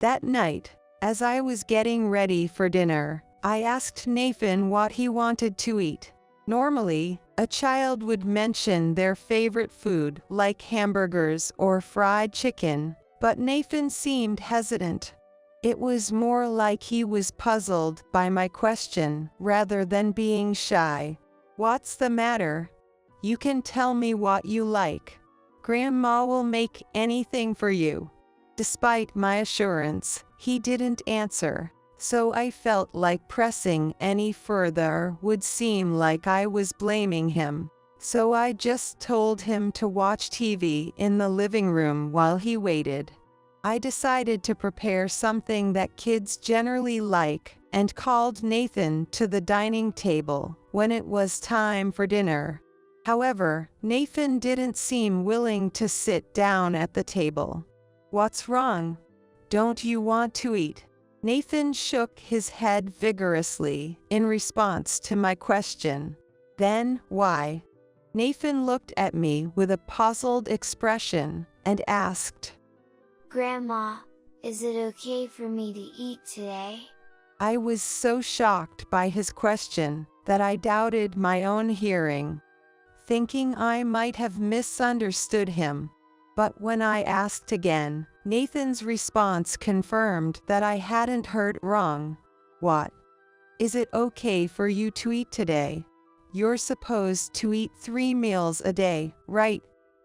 That night, as I was getting ready for dinner, I asked Nathan what he wanted to eat. Normally, a child would mention their favorite food like hamburgers or fried chicken, but Nathan seemed hesitant. It was more like he was puzzled by my question rather than being shy. "What's the matter? You can tell me what you like. Grandma will make anything for you." Despite my assurance, he didn't answer, so I felt like pressing any further would seem like I was blaming him. So I just told him to watch TV in the living room while he waited. I decided to prepare something that kids generally like and called Nathan to the dining table when it was time for dinner. However, Nathan didn't seem willing to sit down at the table. "What's wrong? Don't you want to eat?" Nathan shook his head vigorously in response to my question. "Then why?" Nathan looked at me with a puzzled expression and asked, "Grandma, is it okay for me to eat today?" I was so shocked by his question that I doubted my own hearing, thinking I might have misunderstood him. But when I asked again, Nathan's response confirmed that I hadn't heard wrong. "What? Is it okay for you to eat today? You're supposed to eat 3 meals a day, right?"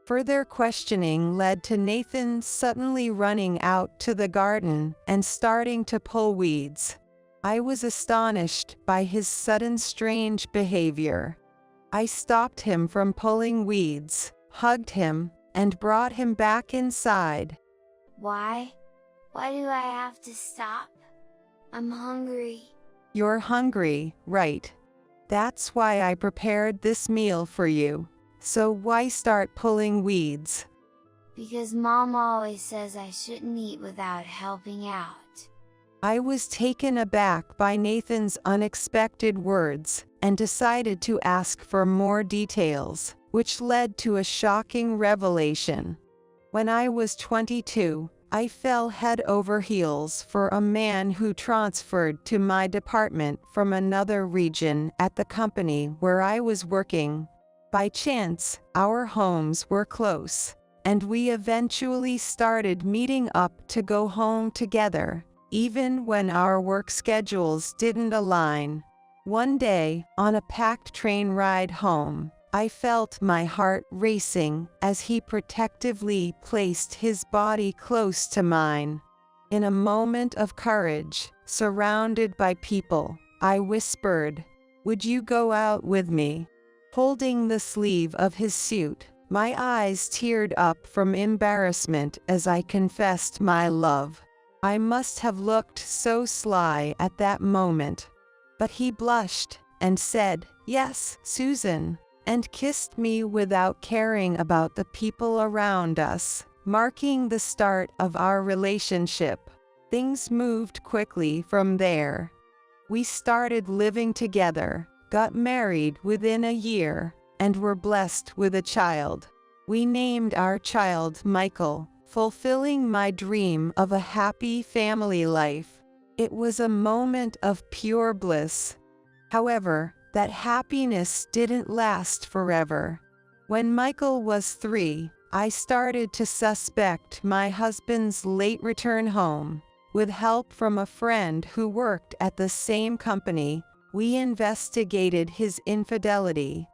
Further questioning led to Nathan suddenly running out to the garden and starting to pull weeds. I was astonished by his sudden strange behavior. I stopped him from pulling weeds, hugged him, and brought him back inside. "Why? Why do I have to stop? I'm hungry." "You're hungry, right? That's why I prepared this meal for you. So why start pulling weeds?" "Because Mom always says I shouldn't eat without helping out." I was taken aback by Nathan's unexpected words and decided to ask for more details, which led to a shocking revelation. When I was 22, I fell head over heels for a man who transferred to my department from another region at the company where I was working. By chance, our homes were close, and we eventually started meeting up to go home together, even when our work schedules didn't align. One day, on a packed train ride home, I felt my heart racing as he protectively placed his body close to mine. In a moment of courage, surrounded by people, I whispered, "Would you go out with me?" Holding the sleeve of his suit, my eyes teared up from embarrassment as I confessed my love. I must have looked so sly at that moment. But he blushed and said, "Yes, Susan," and kissed me without caring about the people around us, marking the start of our relationship. Things moved quickly from there. We started living together, got married within a year, and were blessed with a child. We named our child Michael, fulfilling my dream of a happy family life. It was a moment of pure bliss. However, that happiness didn't last forever. When Michael was 3, I started to suspect my husband's late return home. With help from a friend who worked at the same company, we investigated his infidelity.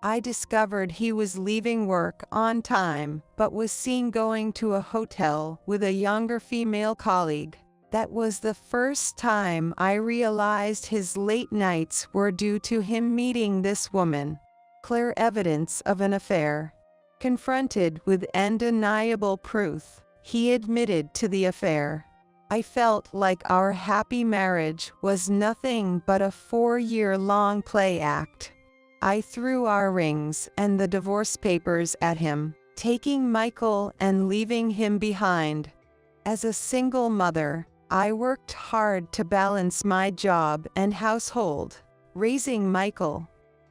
I discovered he was leaving work on time, but was seen going to a hotel with a younger female colleague. That was the first time I realized his late nights were due to him meeting this woman. Clear evidence of an affair. Confronted with undeniable proof, he admitted to the affair. I felt like our happy marriage was nothing but a 4-year-long play act. I threw our rings and the divorce papers at him, taking Michael and leaving him behind. As a single mother, I worked hard to balance my job and household, raising Michael.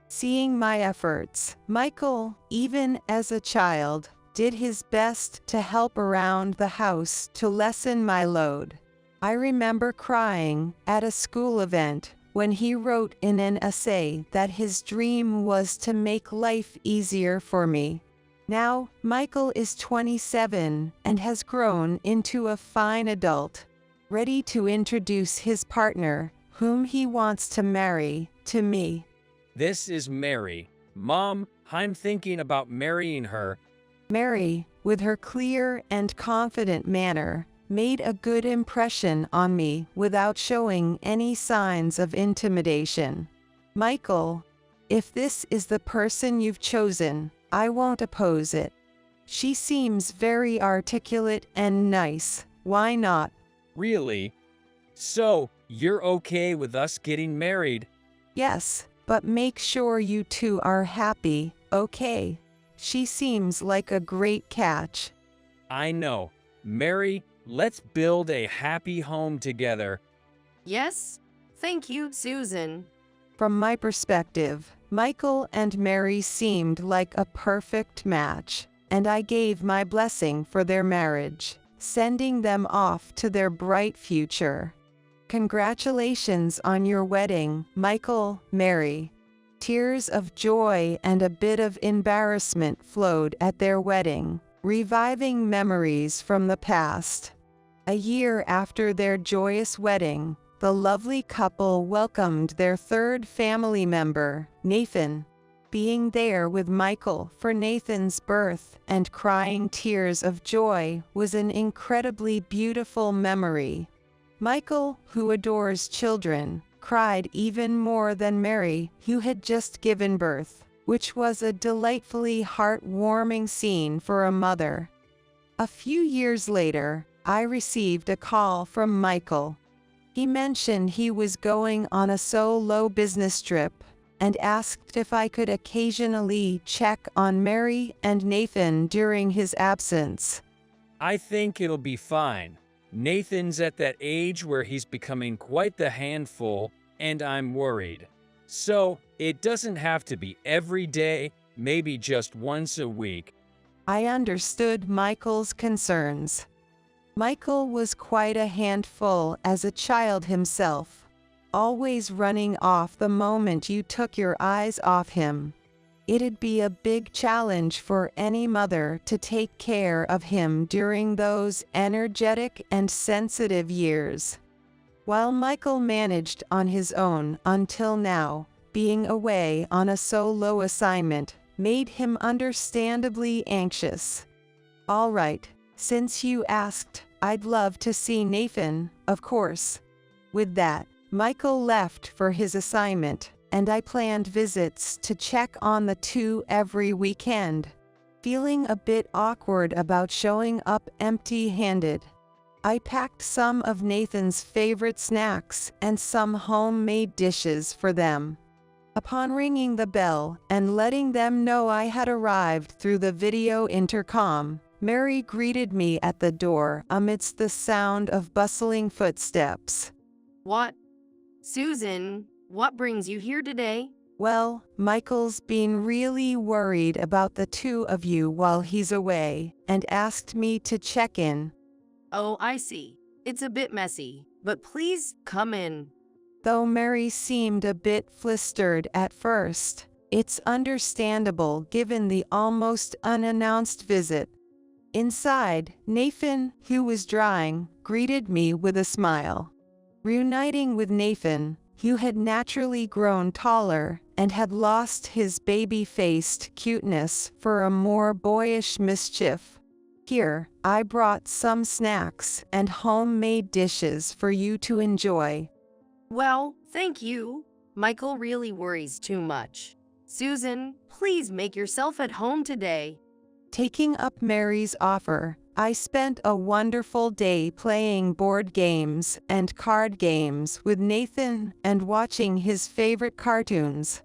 Seeing my efforts, Michael, even as a child, did his best to help around the house to lessen my load. I remember crying at a school event when he wrote in an essay that his dream was to make life easier for me. Now, Michael is 27 and has grown into a fine adult, ready to introduce his partner, whom he wants to marry, to me. This is Mary. Mom, I'm thinking about marrying her. Mary, with her clear and confident manner, made a good impression on me without showing any signs of intimidation. Michael, if this is the person you've chosen, I won't oppose it. She seems very articulate and nice. Why not? Really? So, you're okay with us getting married? Yes, but make sure you two are happy, okay? She seems like a great catch. I know. Mary, let's build a happy home together. Yes, thank you, Susan. From my perspective, Michael and Mary seemed like a perfect match, and I gave my blessing for their marriage, sending them off to their bright future. Congratulations on your wedding, Michael, Mary. Tears of joy and a bit of embarrassment flowed at their wedding, reviving memories from the past. A year after their joyous wedding, the lovely couple welcomed their third family member, Nathan. Being there with Michael for Nathan's birth and crying tears of joy was an incredibly beautiful memory. Michael, who adores children, cried even more than Mary, who had just given birth, which was a delightfully heartwarming scene for a mother. A few years later, I received a call from Michael. He mentioned he was going on a solo business trip and asked if I could occasionally check on Mary and Nathan during his absence. I think it'll be fine. Nathan's at that age where he's becoming quite the handful, and I'm worried. So, it doesn't have to be every day, maybe just once a week. I understood Michael's concerns. Michael was quite a handful as a child himself, always running off the moment you took your eyes off him. It'd be a big challenge for any mother to take care of him during those energetic and sensitive years. While Michael managed on his own until now, being away on a solo assignment made him understandably anxious. All right, since you asked, I'd love to see Nathan, of course. With that, Michael left for his assignment, and I planned visits to check on the two every weekend. Feeling a bit awkward about showing up empty-handed, I packed some of Nathan's favorite snacks and some homemade dishes for them. Upon ringing the bell and letting them know I had arrived through the video intercom, Mary greeted me at the door amidst the sound of bustling footsteps. What? Susan, what brings you here today? Well, Michael's been really worried about the two of you while he's away and asked me to check in. Oh, I see. It's a bit messy, but please come in. Though Mary seemed a bit flustered at first, it's understandable given the almost unannounced visit. Inside, Nathan, who was drying, greeted me with a smile. Reuniting with Nathan, who had naturally grown taller and had lost his baby-faced cuteness for a more boyish mischief. Here, I brought some snacks and homemade dishes for you to enjoy. Well, thank you. Michael really worries too much. Susan, please make yourself at home today. Taking up Mary's offer, I spent a wonderful day playing board games and card games with Nathan and watching his favorite cartoons.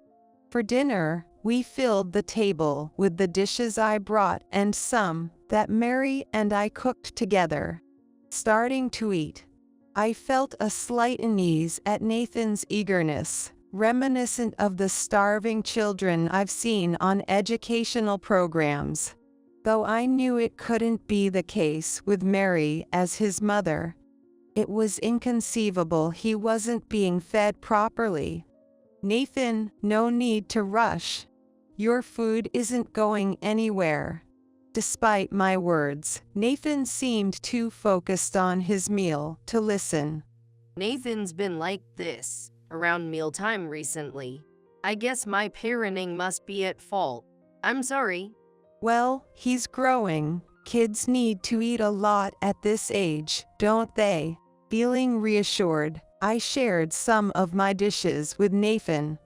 For dinner, we filled the table with the dishes I brought and some that Mary and I cooked together. Starting to eat, I felt a slight unease at Nathan's eagerness, reminiscent of the starving children I've seen on educational programs. Though I knew it couldn't be the case with Mary as his mother. It was inconceivable he wasn't being fed properly. Nathan, no need to rush. Your food isn't going anywhere. Despite my words, Nathan seemed too focused on his meal to listen. Nathan's been like this around mealtime recently. I guess my parenting must be at fault. I'm sorry. Well, he's growing. Kids need to eat a lot at this age, don't they? Feeling reassured, I shared some of my dishes with Nathan.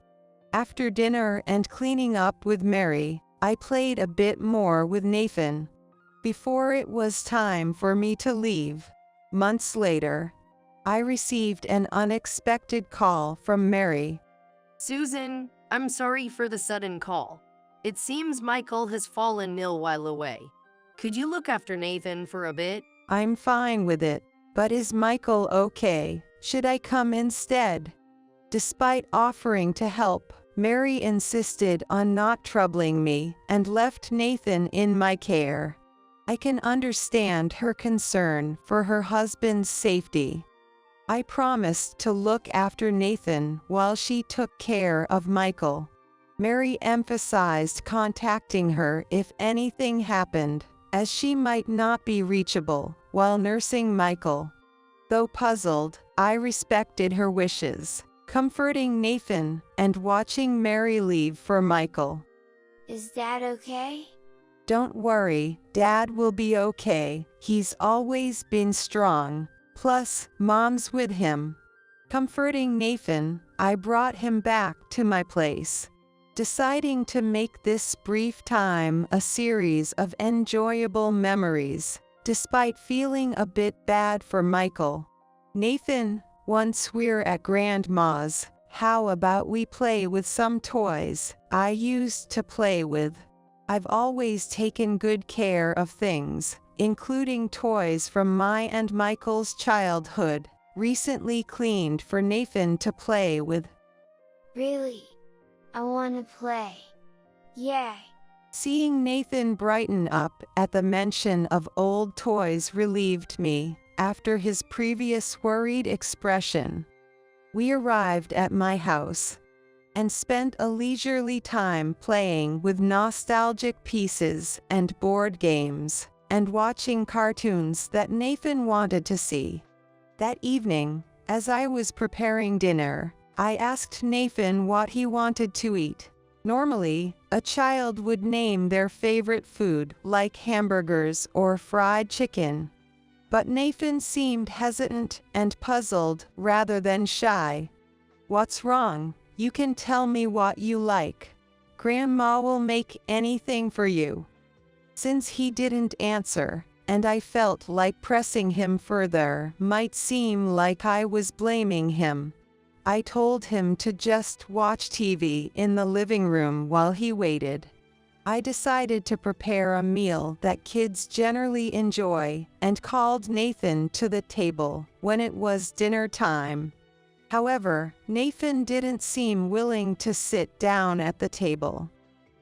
After dinner and cleaning up with Mary, I played a bit more with Nathan. Before it was time for me to leave, months later, I received an unexpected call from Mary. Susan, I'm sorry for the sudden call. It seems Michael has fallen ill while away. Could you look after Nathan for a bit? I'm fine with it, but is Michael okay? Should I come instead? Despite offering to help, Mary insisted on not troubling me and left Nathan in my care. I can understand her concern for her husband's safety. I promised to look after Nathan while she took care of Michael. Mary emphasized contacting her if anything happened, as she might not be reachable while nursing Michael. Though puzzled, I respected her wishes, comforting Nathan and watching Mary leave for Michael. Is Dad okay? Don't worry, Dad will be okay. He's always been strong. Plus, Mom's with him. Comforting Nathan, I brought him back to my place, deciding to make this brief time a series of enjoyable memories, despite feeling a bit bad for Michael. Nathan, once we're at Grandma's, how about we play with some toys I used to play with? I've always taken good care of things, including toys from my and Michael's childhood, recently cleaned for Nathan to play with. Really? I want to play. Yay! Seeing Nathan brighten up at the mention of old toys relieved me, after his previous worried expression. We arrived at my house and spent a leisurely time playing with nostalgic pieces and board games, and watching cartoons that Nathan wanted to see. That evening, as I was preparing dinner, I asked Nathan what he wanted to eat. Normally, a child would name their favorite food, like hamburgers or fried chicken. But Nathan seemed hesitant and puzzled rather than shy. What's wrong? You can tell me what you like. Grandma will make anything for you. Since he didn't answer, and I felt like pressing him further might seem like I was blaming him, I told him to just watch TV in the living room while he waited. I decided to prepare a meal that kids generally enjoy and called Nathan to the table when it was dinner time. However, Nathan didn't seem willing to sit down at the table.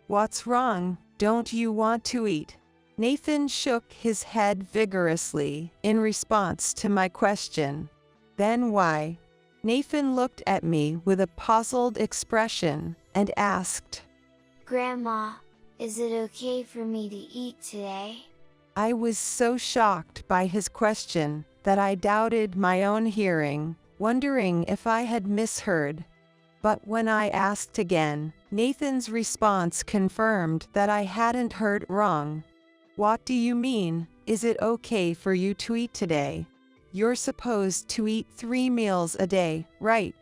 What's wrong? Don't you want to eat? Nathan shook his head vigorously in response to my question. Then why? Nathan looked at me with a puzzled expression and asked, Grandma, is it okay for me to eat today? I was so shocked by his question that I doubted my own hearing, wondering if I had misheard. But when I asked again, Nathan's response confirmed that I hadn't heard wrong. What do you mean? Is it okay for you to eat today? You're supposed to eat 3 meals a day, right?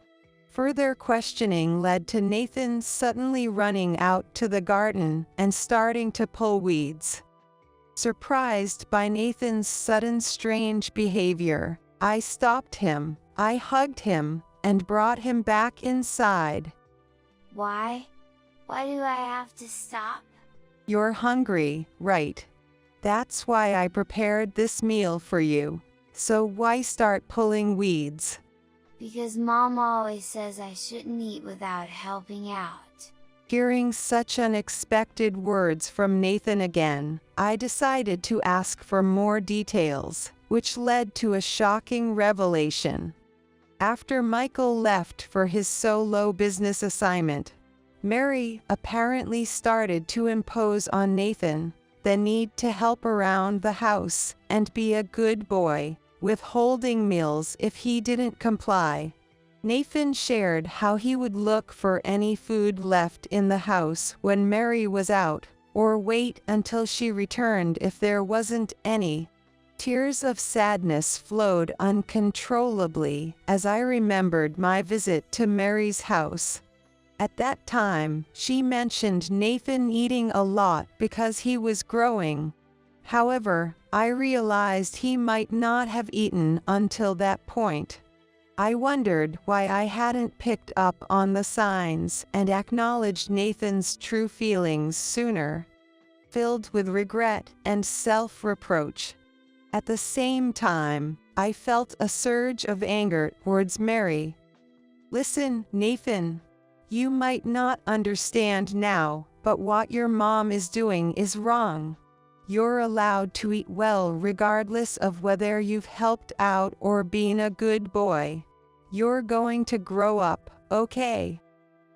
Further questioning led to Nathan suddenly running out to the garden and starting to pull weeds. Surprised by Nathan's sudden strange behavior, I stopped him. I hugged him and brought him back inside. Why? Why do I have to stop? You're hungry, right? That's why I prepared this meal for you. So why start pulling weeds? Because Mom always says I shouldn't eat without helping out. Hearing such unexpected words from Nathan again, I decided to ask for more details, which led to a shocking revelation. After Michael left for his solo business assignment, Mary apparently started to impose on Nathan the need to help around the house and be a good boy, withholding meals if he didn't comply. Nathan shared how he would look for any food left in the house when Mary was out, or wait until she returned if there wasn't any. Tears of sadness flowed uncontrollably as I remembered my visit to Mary's house. At that time, she mentioned Nathan eating a lot because he was growing. However, I realized he might not have eaten until that point. I wondered why I hadn't picked up on the signs and acknowledged Nathan's true feelings sooner. Filled with regret and self-reproach. At the same time, I felt a surge of anger towards Mary. Listen, Nathan. You might not understand now, but what your mom is doing is wrong. You're allowed to eat well regardless of whether you've helped out or been a good boy. You're going to grow up, okay?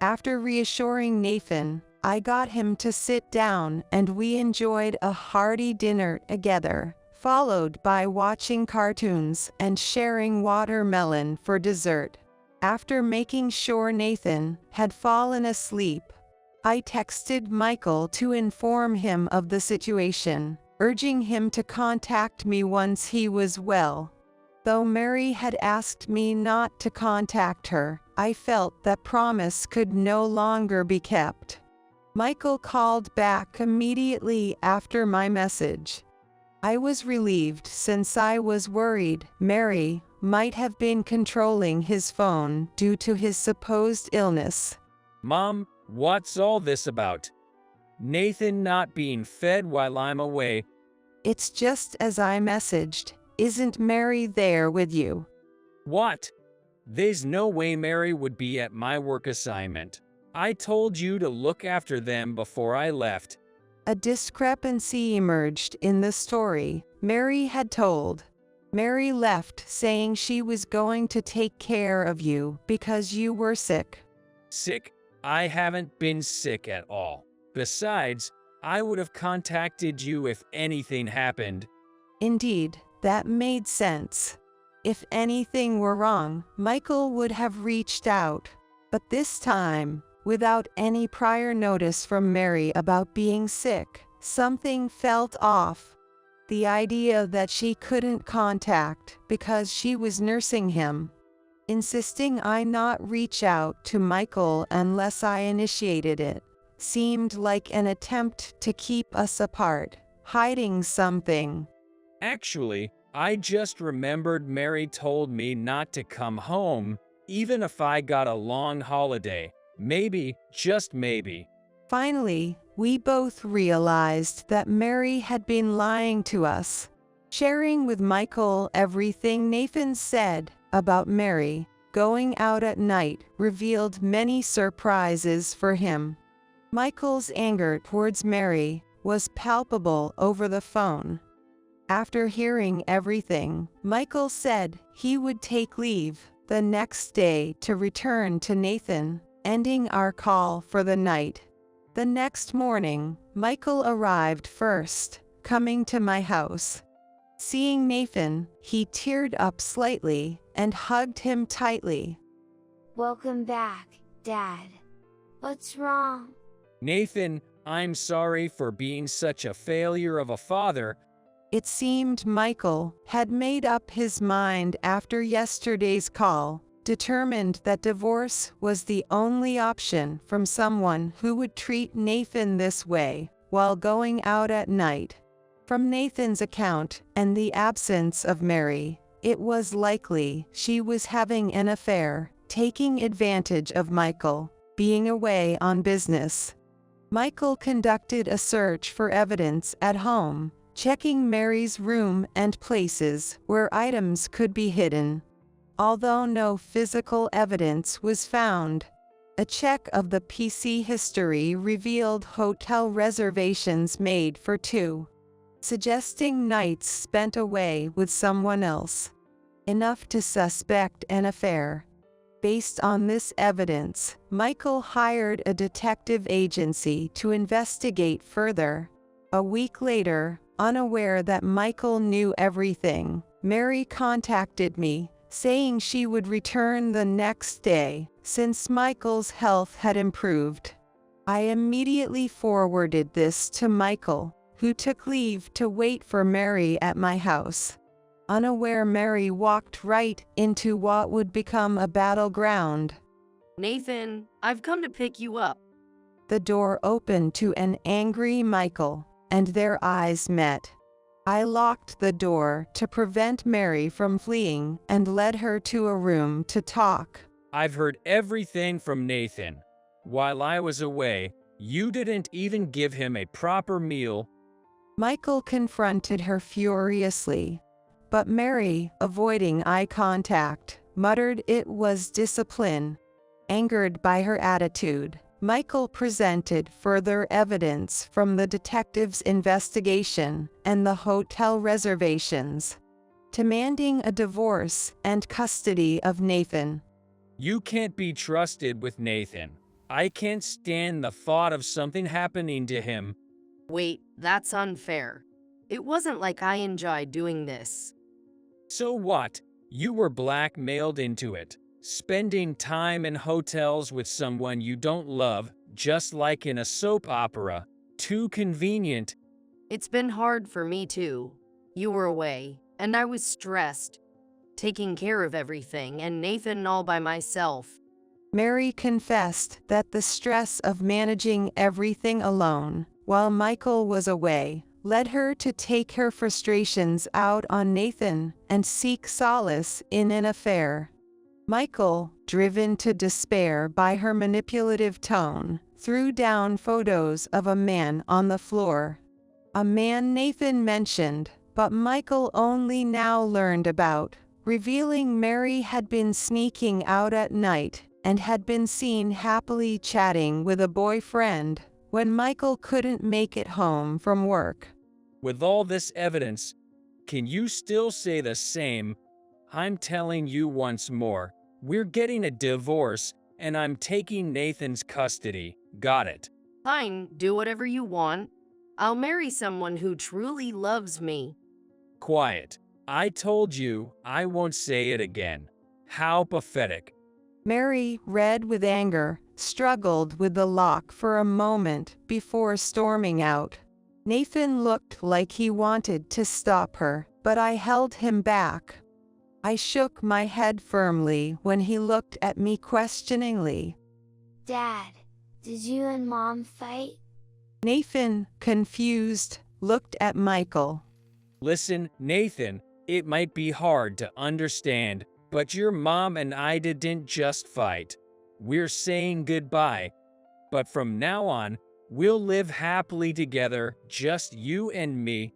After reassuring Nathan, I got him to sit down and we enjoyed a hearty dinner together, followed by watching cartoons and sharing watermelon for dessert. After making sure Nathan had fallen asleep, I texted Michael to inform him of the situation, urging him to contact me once he was well. Though Mary had asked me not to contact her, I felt that promise could no longer be kept. Michael called back immediately after my message. I was relieved since I was worried Mary might have been controlling his phone due to his supposed illness. Mom, what's all this about? Nathan not being fed while I'm away. It's just as I messaged. Isn't Mary there with you? What? There's no way Mary would be at my work assignment. I told you to look after them before I left. A discrepancy emerged in the story Mary had told. Mary left saying she was going to take care of you because you were sick. Sick? I haven't been sick at all. Besides, I would have contacted you if anything happened. Indeed, that made sense. If anything were wrong, Michael would have reached out. But this time, without any prior notice from Mary about being sick, something felt off. The idea that she couldn't contact because she was nursing him, insisting I not reach out to Michael unless I initiated it, seemed like an attempt to keep us apart, hiding something. Actually, I just remembered Mary told me not to come home, even if I got a long holiday. Maybe, just maybe. Finally, we both realized that Mary had been lying to us, sharing with Michael everything Nathan said about Mary going out at night revealed many surprises for him. Michael's anger towards Mary was palpable over the phone. After hearing everything, Michael said he would take leave the next day to return to Nathan, ending our call for the night. The next morning, Michael arrived first, coming to my house. Seeing Nathan, he teared up slightly and hugged him tightly. Welcome back, Dad. What's wrong? Nathan, I'm sorry for being such a failure of a father. It seemed Michael had made up his mind after yesterday's call, determined that divorce was the only option from someone who would treat Nathan this way while going out at night. From Nathan's account and the absence of Mary, it was likely she was having an affair, taking advantage of Michael being away on business. Michael conducted a search for evidence at home, checking Mary's room and places where items could be hidden. Although no physical evidence was found, a check of the PC history revealed hotel reservations made for 2. suggesting nights spent away with someone else, enough to suspect an affair. Based on this evidence, Michael hired a detective agency to investigate further. A week later, unaware that Michael knew everything, Mary contacted me, saying she would return the next day, since Michael's health had improved. I immediately forwarded this to Michael, who took leave to wait for Mary at my house. Unaware, Mary walked right into what would become a battleground. Nathan, I've come to pick you up. The door opened to an angry Michael, and their eyes met. I locked the door to prevent Mary from fleeing and led her to a room to talk. I've heard everything from Nathan. While I was away, you didn't even give him a proper meal. Michael confronted her furiously, but Mary, avoiding eye contact, muttered it was discipline. Angered by her attitude, Michael presented further evidence from the detective's investigation and the hotel reservations, demanding a divorce and custody of Nathan. You can't be trusted with Nathan. I can't stand the thought of something happening to him. Wait, that's unfair. It wasn't like I enjoyed doing this. So what? You were blackmailed into it. Spending time in hotels with someone you don't love, just like in a soap opera. Too convenient. It's been hard for me too. You were away, and I was stressed, taking care of everything and Nathan all by myself. Mary confessed that the stress of managing everything alone, while Michael was away, led her to take her frustrations out on Nathan and seek solace in an affair. Michael, driven to despair by her manipulative tone, threw down photos of a man on the floor. A man Nathan mentioned, but Michael only now learned about, revealing Mary had been sneaking out at night and had been seen happily chatting with a boyfriend when Michael couldn't make it home from work. With all this evidence, can you still say the same? I'm telling you once more, we're getting a divorce and I'm taking Nathan's custody. Got it? Fine, do whatever you want. I'll marry someone who truly loves me. Quiet. I told you I won't say it again. How pathetic. Mary, red with anger, struggled with the lock for a moment before storming out. Nathan looked like he wanted to stop her, but I held him back. I shook my head firmly when he looked at me questioningly. Dad, did you and Mom fight? Nathan, confused, looked at Michael. Listen, Nathan, it might be hard to understand, but your mom and I didn't just fight. We're saying goodbye. But from now on, we'll live happily together, just you and me.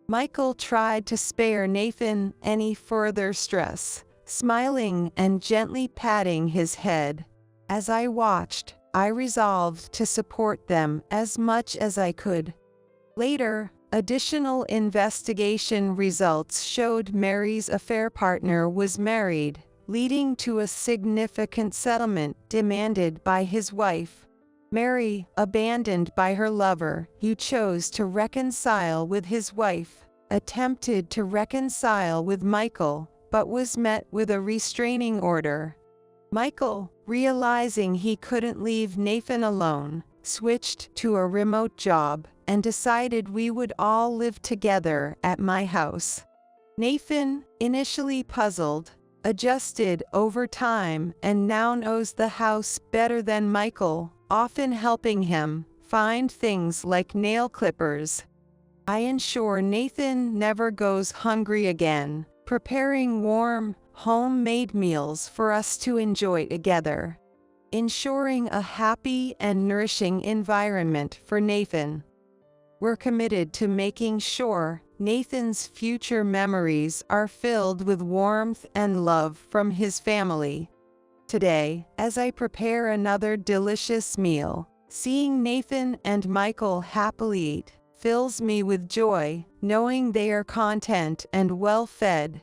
Michael tried to spare Nathan any further stress, smiling and gently patting his head. As I watched, I resolved to support them as much as I could. Later, additional investigation results showed Mary's affair partner was married, leading to a significant settlement demanded by his wife. Mary, abandoned by her lover, who chose to reconcile with his wife, attempted to reconcile with Michael, but was met with a restraining order. Michael, realizing he couldn't leave Nathan alone, switched to a remote job and decided we would all live together at my house. Nathan, initially puzzled, adjusted over time and now knows the house better than Michael, often helping him find things like nail clippers. I ensure Nathan never goes hungry again, preparing warm, homemade meals for us to enjoy together, ensuring a happy and nourishing environment for Nathan. We're committed to making sure Nathan's future memories are filled with warmth and love from his family. Today, as I prepare another delicious meal, seeing Nathan and Michael happily eat fills me with joy, knowing they are content and well fed.